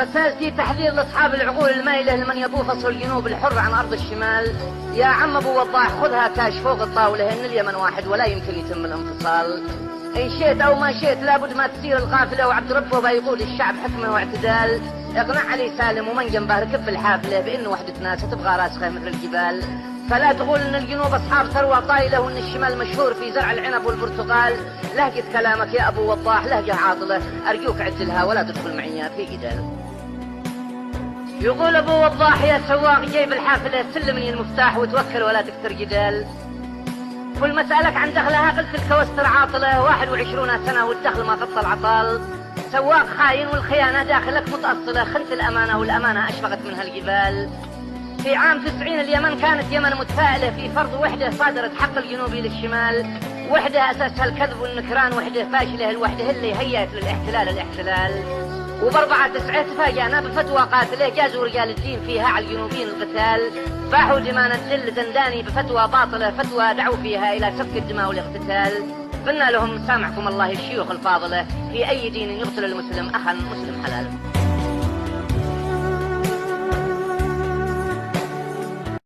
رسالتي تحذير لاصحاب العقول المائله لمن يطوف فصل الجنوب الحر عن ارض الشمال. يا عم ابو وضاح خذها كاش فوق الطاوله ان اليمن واحد ولا يمكن يتم الانفصال. ان شئت او ما شئت لابد ما تسير القافله وعبد ربه بيقول الشعب حكمه واعتدال. اقنع علي سالم ومن جنبه ركب الحافله بانه وحده ناس تبغى راسخه مثل الجبال. فلا تقول ان الجنوب اصحاب ثروه طايله وان الشمال مشهور في زرع العنب والبرتقال. لهجة كلامك يا ابو وضاح لهجه عاطله، ارجوك عدلها ولا تدخل معي في جدال. يقول ابو وضاح يا سواق جيب الحافله سلمني المفتاح وتوكل ولا تكثر جدال. كل ما سألك عن دخلها قلت الكوستر عاطله 21 سنه والدخل ما غطى العطال. سواق خاين والخيانه داخلك متأصله، خنت الامانه والامانه اشفقت منها الجبال. في عام 90 اليمن كانت يمن متفائله في فرض وحده صادرت حق الجنوبي للشمال. وحده اساسها الكذب والنكران، وحده فاشله الوحده اللي هيأت للاحتلال الاحتلال. وب4/9 تفاجأنا بفتوى قاتله جازوا رجال الدين فيها على الجنوبيين القتال. باحوا دمان الدل دنداني بفتوى باطله، فتوى دعوا فيها الى سفك الدماء والاغتتال. قلنا لهم سامحكم الله الشيوخ الفاضله، في اي دين يقتل المسلم اخا مسلم حلال.